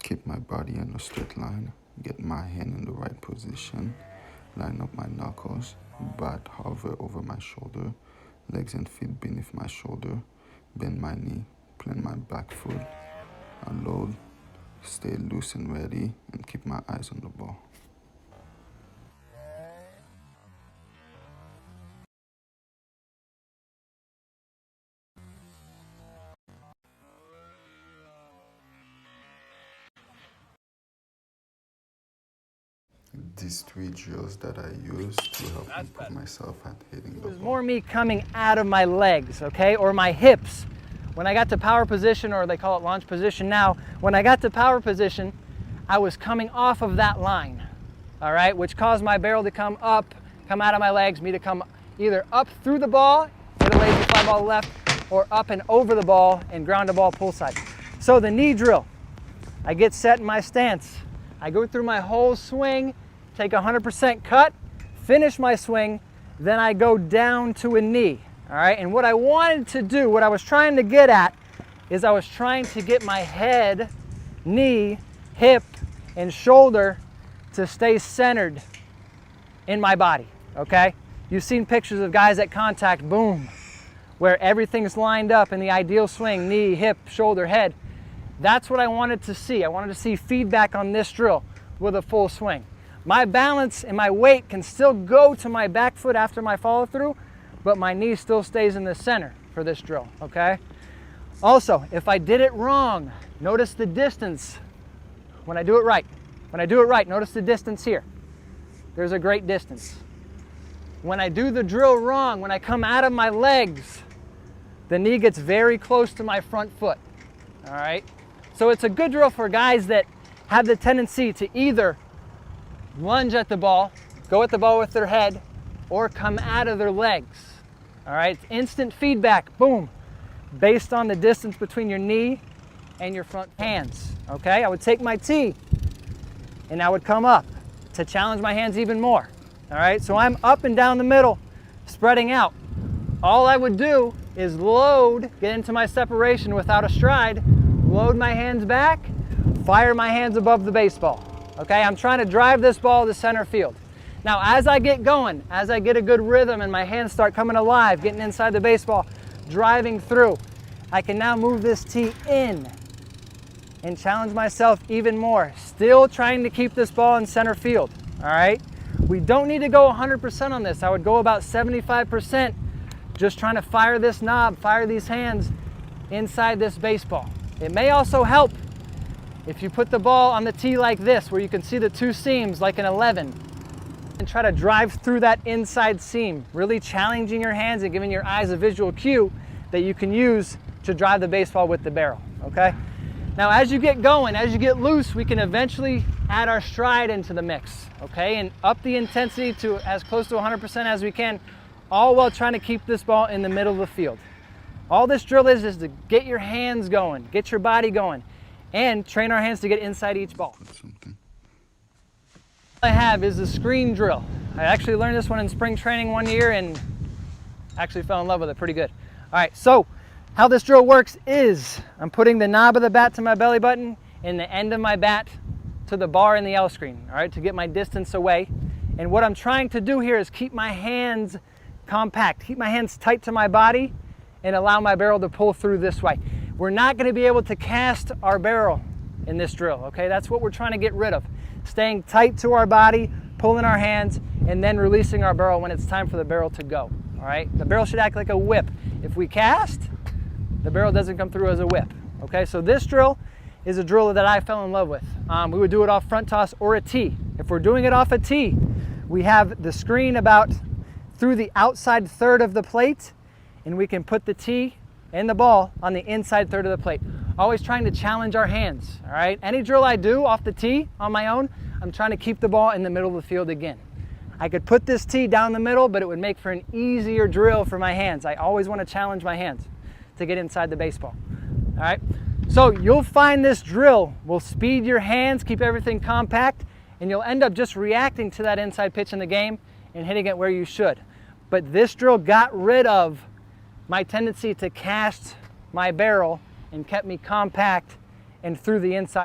keep my body in a straight line, get my hand in the right position, line up my knuckles, bat hover over my shoulder, legs and feet beneath my shoulder, bend my knee, plant my back foot, unload, stay loose and ready, and keep my eyes on the ball. These 3 drills that I use to help improve myself at hitting the ball. It was more me coming out of my legs, okay, or my hips. When I got to power position, or they call it launch position now, when I got to power position, I was coming off of that line, all right, which caused my barrel to come up, come out of my legs, me to come either up through the ball, hit a lazy fly ball left, or up and over the ball and ground a ball pull side. So the knee drill, I get set in my stance. I go through my whole swing, take 100% cut, finish my swing, then I go down to a knee, all right? And what I wanted to do, what I was trying to get at, is I was trying to get my head, knee, hip, and shoulder to stay centered in my body, okay? You've seen pictures of guys at contact, boom, where everything's lined up in the ideal swing, knee, hip, shoulder, head. That's what I wanted to see. I wanted to see feedback on this drill with a full swing. My balance and my weight can still go to my back foot after my follow through, but my knee still stays in the center for this drill, okay? Also, if I did it wrong, notice the distance when I do it right. When I do it right, notice the distance here. There's a great distance. When I do the drill wrong, when I come out of my legs, the knee gets very close to my front foot, all right? So it's a good drill for guys that have the tendency to either lunge at the ball, go at the ball with their head, or come out of their legs. All right, it's instant feedback, boom, based on the distance between your knee and your front hands. Okay, I would take my tee and I would come up to challenge my hands even more. All right, so I'm up and down the middle, spreading out. All I would do is load, get into my separation without a stride, load my hands back, fire my hands above the baseball. Okay, I'm trying to drive this ball to center field. Now, as I get going, as I get a good rhythm and my hands start coming alive, getting inside the baseball, driving through, I can now move this tee in and challenge myself even more. Still trying to keep this ball in center field, all right? We don't need to go 100% on this. I would go about 75%, just trying to fire this knob, fire these hands inside this baseball. It may also help if you put the ball on the tee like this, where you can see the 2 seams like an 11, and try to drive through that inside seam, really challenging your hands and giving your eyes a visual cue that you can use to drive the baseball with the barrel, okay? Now, as you get going, as you get loose, we can eventually add our stride into the mix, okay? And up the intensity to as close to 100% as we can, all while trying to keep this ball in the middle of the field. All this drill is to get your hands going, get your body going, and train our hands to get inside each ball. All I have is the screen drill. I actually learned this one in spring training one year and actually fell in love with it pretty good. All right, so how this drill works is I'm putting the knob of the bat to my belly button and the end of my bat to the bar in the L screen, all right, to get my distance away. And what I'm trying to do here is keep my hands compact, keep my hands tight to my body and allow my barrel to pull through this way. We're not going to be able to cast our barrel in this drill, okay? That's what we're trying to get rid of. Staying tight to our body, pulling our hands, and then releasing our barrel when it's time for the barrel to go, all right? The barrel should act like a whip. If we cast, the barrel doesn't come through as a whip, okay? So this drill is a drill that I fell in love with. We would do it off front toss or a tee. If we're doing it off a tee, we have the screen about through the outside third of the plate, and we can put the tee and the ball on the inside third of the plate. Always trying to challenge our hands, all right? Any drill I do off the tee on my own, I'm trying to keep the ball in the middle of the field again. I could put this tee down the middle, but it would make for an easier drill for my hands. I always want to challenge my hands to get inside the baseball, all right? So you'll find this drill will speed your hands, keep everything compact, and you'll end up just reacting to that inside pitch in the game and hitting it where you should. But this drill got rid of my tendency to cast my barrel and kept me compact and through the inside.